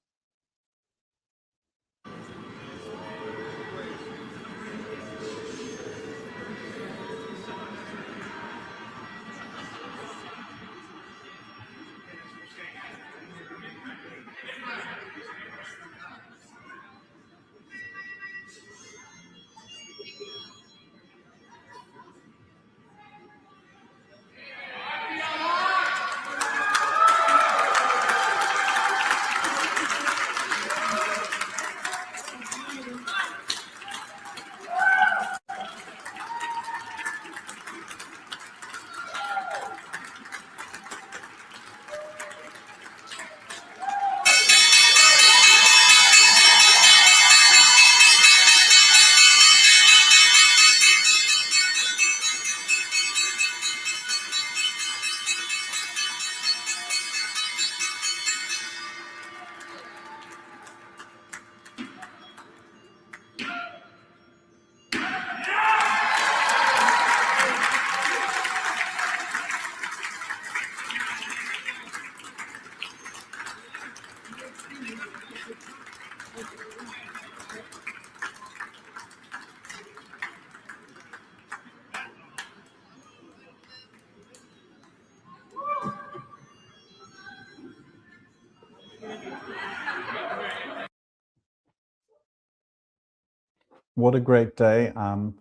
What a great day.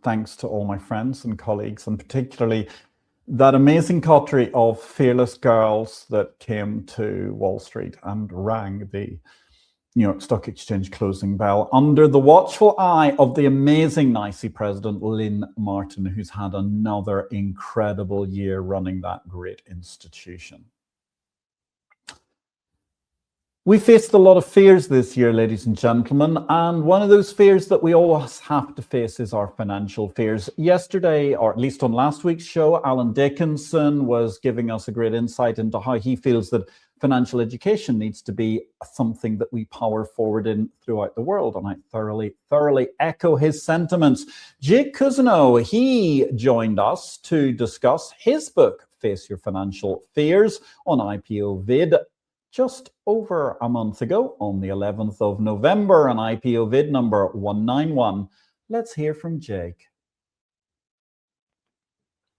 Thanks to all my friends and colleagues, and particularly that amazing coterie of fearless girls that came to Wall Street and rang the New York Stock Exchange closing bell under the watchful eye of the amazing NYSE president, Lynn Martin, who's had another incredible year running that great institution. We faced a lot of fears this year, ladies and gentlemen, and one of those fears that we always have to face is our financial fears. Yesterday, or at least on last week's show, Alan Dickinson was giving us a great insight into how he feels that financial education needs to be something that we power forward in throughout the world, and I thoroughly echo his sentiments. Jake Cousineau, he joined us to discuss his book, Face Your Financial Fears, on IPO-VID. Just over a month ago, on the 11th of November, on IPO-VID number 191. Let's hear from Jake.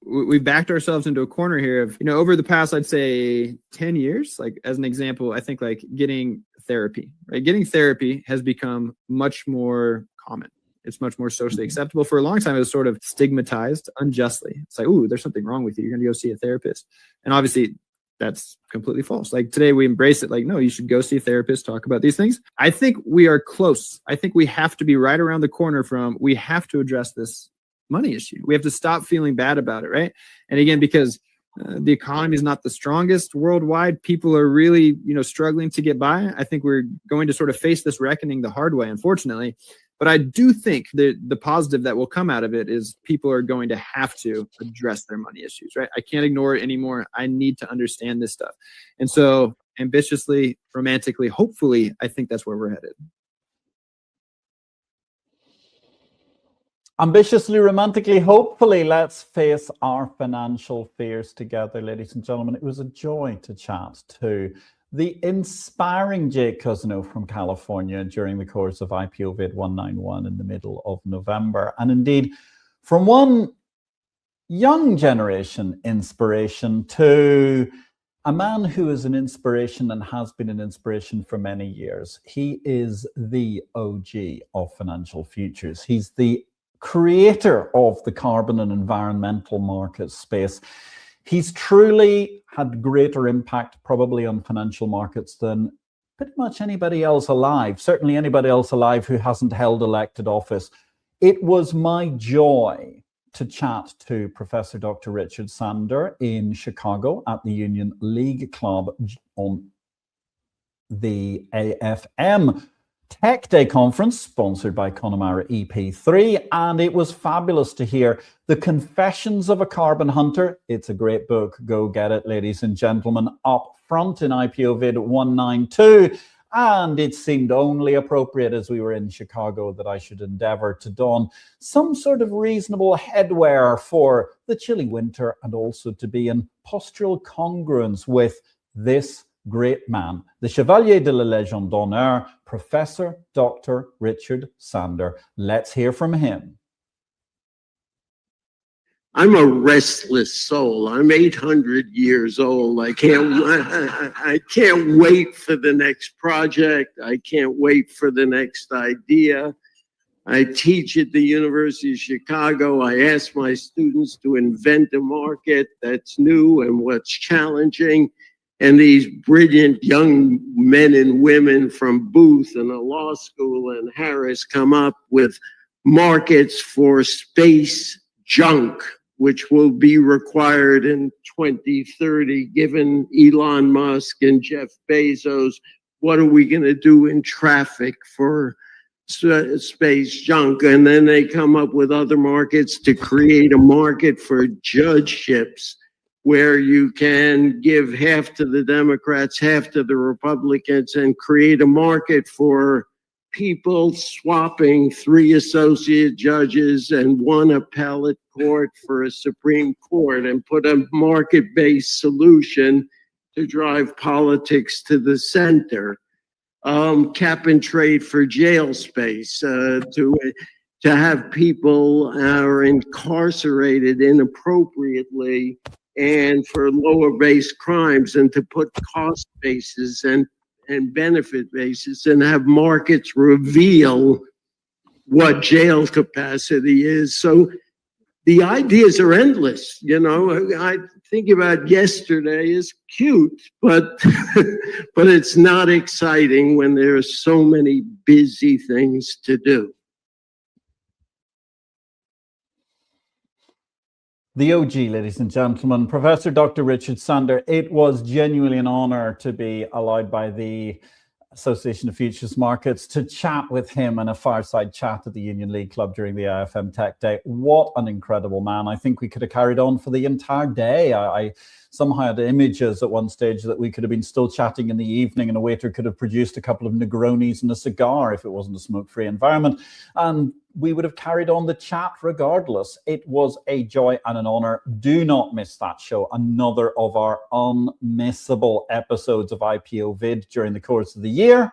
we backed ourselves into a corner here of, over the past, I'd say 10 years, like as an example, I think like getting therapy, right? Getting therapy has become much more common. It's much more socially acceptable. For a long time, it was sort of stigmatized unjustly. It's like, ooh, there's something wrong with you. You're going to go see a therapist. And obviously that's completely false. Like today we embrace it. Like, no, you should go see a therapist, talk about these things. I think we are close. I think we have to be right around the corner we have to address this money issue. We have to stop feeling bad about it, right? And again, because the economy is not the strongest worldwide, people are really, struggling to get by. I think we're going to sort of face this reckoning the hard way, unfortunately. But I do think the positive that will come out of it is people are going to have to address their money issues, right? I can't ignore it anymore. I need to understand this stuff. And so ambitiously, romantically, hopefully, I think that's where we're headed. Ambitiously, romantically, hopefully, let's face our financial fears together, ladies and gentlemen. It was a joy to chat to the inspiring Jake Cousineau from California during the course of IPO-VID 191 in the middle of November. And indeed, from one young generation inspiration to a man who is an inspiration and has been an inspiration for many years. He is the OG of financial futures. He's the creator of the carbon and environmental market space. He's truly had greater impact probably on financial markets than pretty much anybody else alive, certainly anybody else alive who hasn't held elected office. It was my joy to chat to Professor Dr. Richard Sandor in Chicago at the Union League Club on the AFM Tech Day conference sponsored by Connemara EP3, and it was fabulous to hear The Confessions of a Carbon Hunter. It's a great book. Go get it, ladies and gentlemen, up front in IPO-VID 192. And it seemed only appropriate as we were in Chicago that I should endeavor to don some sort of reasonable headwear for the chilly winter and also to be in postural congruence with this great man, the Chevalier de la Légion d'Honneur, Professor Dr. Richard Sandor. Let's hear from him. I'm a restless soul. I'm 800 years old. I can't wait for the next project. I can't wait for the next idea. I teach at the University of Chicago. I ask my students to invent a market that's new and what's challenging. And these brilliant young men and women from Booth and the law school and Harris come up with markets for space junk, which will be required in 2030, given Elon Musk and Jeff Bezos. What are we going to do in traffic for space junk? And then they come up with other markets to create a market for judgeships, where you can give half to the Democrats, half to the Republicans, and create a market for people swapping 3 associate judges and 1 appellate court for a Supreme Court, and put a market-based solution to drive politics to the center. Cap and trade for jail space, to have people are incarcerated inappropriately and for lower base crimes, and to put cost bases and benefit bases and have markets reveal what jail capacity is. So the ideas are endless. I think about yesterday is cute, but but it's not exciting when there are so many busy things to do. The OG, ladies and gentlemen, Professor Dr. Richard Sandor. It was genuinely an honor to be allowed by the Association of Futures Markets to chat with him in a fireside chat at the Union League Club during the IFM Tech Day. What an incredible man. I think we could have carried on for the entire day. I somehow had images at one stage that we could have been still chatting in the evening and a waiter could have produced a couple of Negronis and a cigar if it wasn't a smoke-free environment. And we would have carried on the chat regardless. It was a joy and an honor. Do not miss that show. Another of our unmissable episodes of IPO-VID during the course of the year.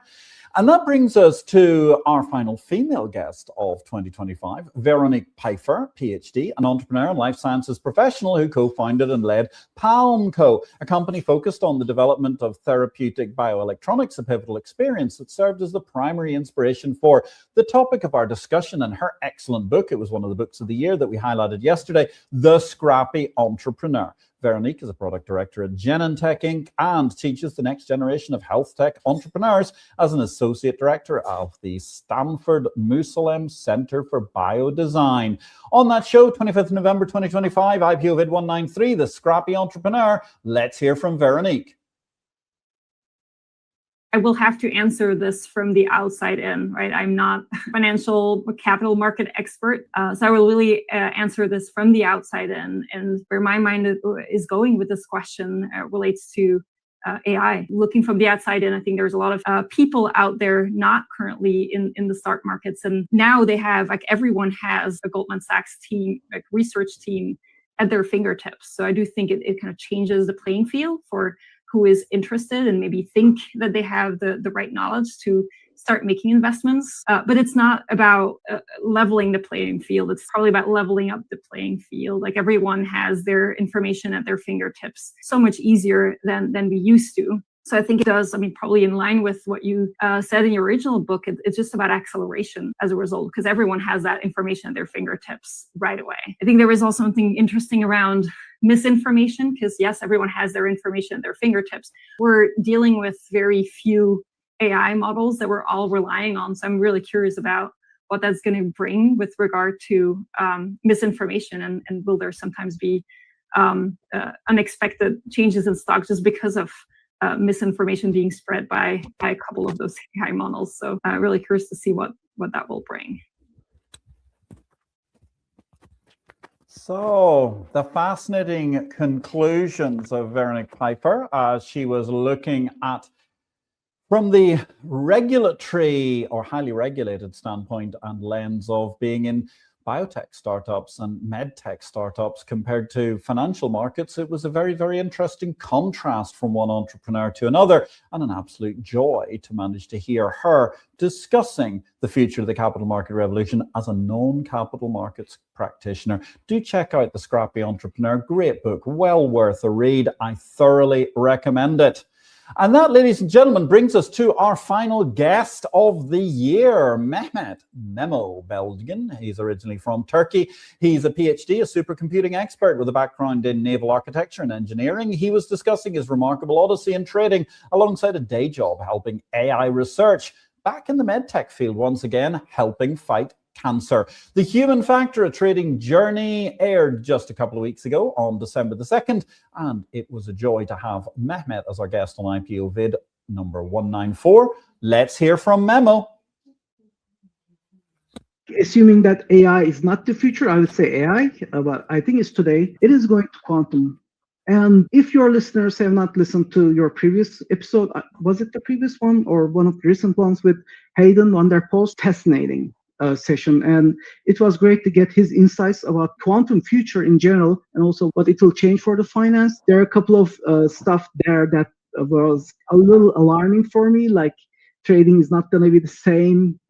And that brings us to our final female guest of 2025, Véronique Peiffer, PhD, an entrepreneur and life sciences professional who co-founded and led Palm Co., a company focused on the development of therapeutic bioelectronics, a pivotal experience that served as the primary inspiration for the topic of our discussion and her excellent book. It was one of the books of the year that we highlighted yesterday, The Scrappy Entrepreneur. Véronique is a product director at Genentech Inc. and teaches the next generation of health tech entrepreneurs as an associate director of the Stanford Musalem Center for Biodesign. On that show, 25th November 2025, IPO-VID 193, The Scrappy Entrepreneur. Let's hear from Véronique. I will have to answer this from the outside in, right? I'm not a financial capital market expert. So I will really answer this from the outside in. And where my mind is going with this question relates to AI. Looking from the outside in, I think there's a lot of people out there not currently in the stock markets. And now they have, like, everyone has a Goldman Sachs team, like research team at their fingertips. So I do think it kind of changes the playing field for who is interested and maybe think that they have the right knowledge to start making investments. But it's not about leveling the playing field. It's probably about leveling up the playing field. Like, everyone has their information at their fingertips so much easier than we used to. So I think it does, I mean, probably in line with what you said in your original book, it's just about acceleration as a result, because everyone has that information at their fingertips right away. I think there is also something interesting around misinformation, because yes, everyone has their information at their fingertips. We're dealing with very few AI models that we're all relying on. So I'm really curious about what that's going to bring with regard to misinformation, and will there sometimes be unexpected changes in stock just because of misinformation being spread by a couple of those AI models. So really curious to see what that will bring. So the fascinating conclusions of Véronique Peiffer as she was looking at, from the regulatory or highly regulated standpoint and lens of being in biotech startups and medtech startups compared to financial markets, it was a very, very interesting contrast from one entrepreneur to another, and an absolute joy to manage to hear her discussing the future of the capital market revolution as a known capital markets practitioner. Do check out The Scrappy Entrepreneur. Great book, well worth a read. I thoroughly recommend it. And that, ladies and gentlemen, brings us to our final guest of the year, Mehmet Memo Belgin. He's originally from Turkey. He's a PhD, a supercomputing expert with a background in naval architecture and engineering. He was discussing his remarkable odyssey in trading alongside a day job helping AI research. Back in the medtech field once again, helping fight cancer. The Human Factor, a trading journey, aired just a couple of weeks ago on December the 2nd, and it was a joy to have Mehmet as our guest on IPO-VID number 194. Let's hear from Memo. Assuming that AI is not the future, I would say AI, but I think it's today. It is going to quantum. And if your listeners have not listened to your previous episode, was it the previous one or one of the recent ones with Hayden on their fascinating session, and it was great to get his insights about quantum future in general and also what it will change for the finance. There are a couple of stuff there that was a little alarming for me, like trading is not going to be the same.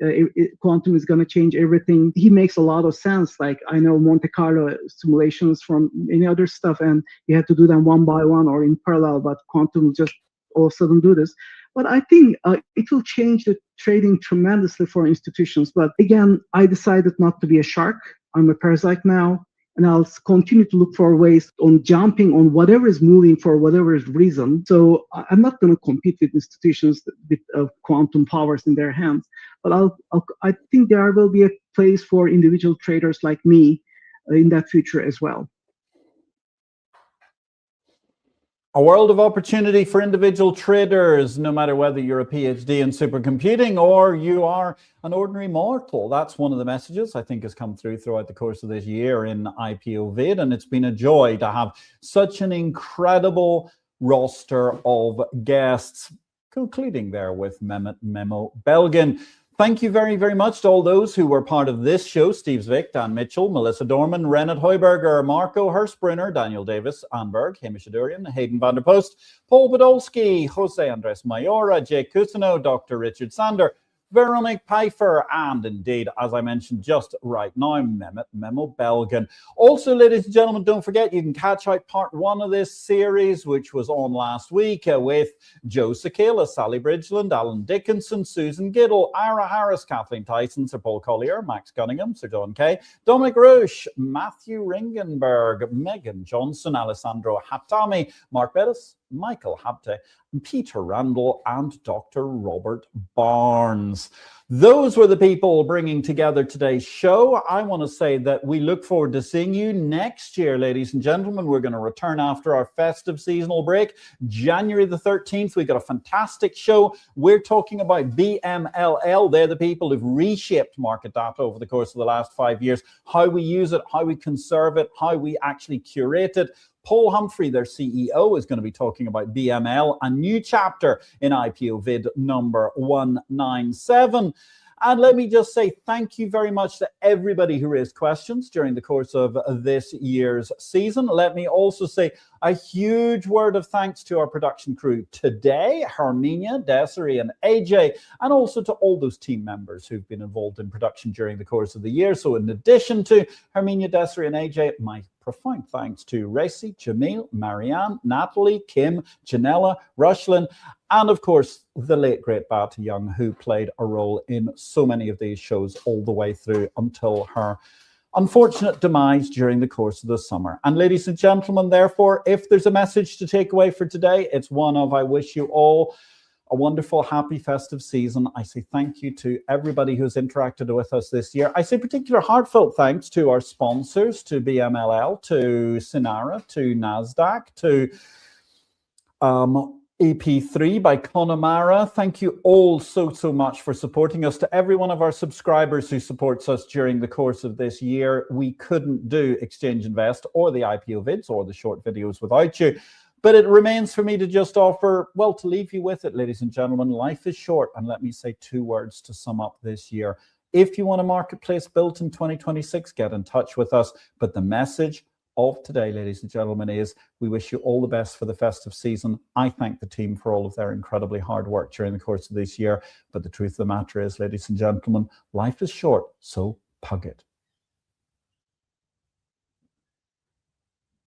Quantum is going to change everything. He makes a lot of sense. Like, I know Monte Carlo simulations from any other stuff, and you have to do them one by one or in parallel, but quantum will just all of a sudden do this. But I think it will change the trading tremendously for institutions. But again, I decided not to be a shark. I'm a parasite now, and I'll continue to look for ways on jumping on whatever is moving for whatever reason. So I'm not going to compete with institutions with quantum powers in their hands. But I think there will be a place for individual traders like me in that future as well. A world of opportunity for individual traders, no matter whether you're a PhD in supercomputing or you are an ordinary mortal. That's one of the messages I think has come throughout the course of this year in IPO-VID, and it's been a joy to have such an incredible roster of guests, concluding there with Mehmet Memo Belgin. Thank you very, very much to all those who were part of this show. Steve Zwick, Dan Mitchell, Melissa Dorman, Renat, Heuberger, Marco Hirsbrunner, Daniel Davis, Berg, Hamish Adourian, Hayden van der Post, Paul Podolsky, Jose Andres Mayora, Jay Cousineau, Dr. Richard Sandor, Véronique, Peiffer, and indeed, as I mentioned just right now, Mehmet, Memo, Belgin. Also, ladies and gentlemen, don't forget, you can catch out part 1 of this series, which was on last week with Joe Sakila, Sally Bridgeland, Alan Dickinson, Susan Giddle, Ira Harris, Kathleen Tyson, Sir Paul Collier, Max Cunningham, Sir John Kay, Dominic Roche, Matthew Ringenberg, Megan Johnson, Alessandro Hattami, Mark Bettis, Michael Habte, Peter Randall, and Dr. Robert Barnes. Those were the people bringing together today's show. I want to say that we look forward to seeing you next year, ladies and gentlemen. We're going to return after our festive seasonal break. January the 13th, we got a fantastic show. We're talking about BMLL. They're the people who've reshaped market data over the course of the last 5 years, how we use it, how we conserve it, how we actually curate it. Paul Humphrey, their CEO, is going to be talking about BML, a new chapter in IPO-VID number 197. And let me just say thank you very much to everybody who raised questions during the course of this year's season. Let me also say a huge word of thanks to our production crew today, Herminia, Desiree, and AJ, and also to all those team members who've been involved in production during the course of the year. So in addition to Herminia, Desiree, and AJ, my profound thanks to Racy, Jamil, Marianne, Natalie, Kim, Janella, Rushlin, and of course, the late, great Bata Young, who played a role in so many of these shows all the way through until her unfortunate demise during the course of the summer. And ladies and gentlemen, therefore, if there's a message to take away for today, it's one of I wish you all a wonderful, happy, festive season. I say thank you to everybody who's interacted with us this year. I say particular heartfelt thanks to our sponsors, to BMLL, to Sinara, to NASDAQ, to EP3 by Connemara. Thank you all so much for supporting us. To every one of our subscribers who supports us during the course of this year. We couldn't do Exchange Invest or the IPO-VIDs or the short videos without you. But it remains for me to just offer, well, to leave you with it, ladies and gentlemen, life is short. And let me say 2 words to sum up this year. If you want a marketplace built in 2026, get in touch with us. But the message of today, ladies and gentlemen, is we wish you all the best for the festive season. I thank the team for all of their incredibly hard work during the course of this year. But the truth of the matter is, ladies and gentlemen, life is short, so pug it.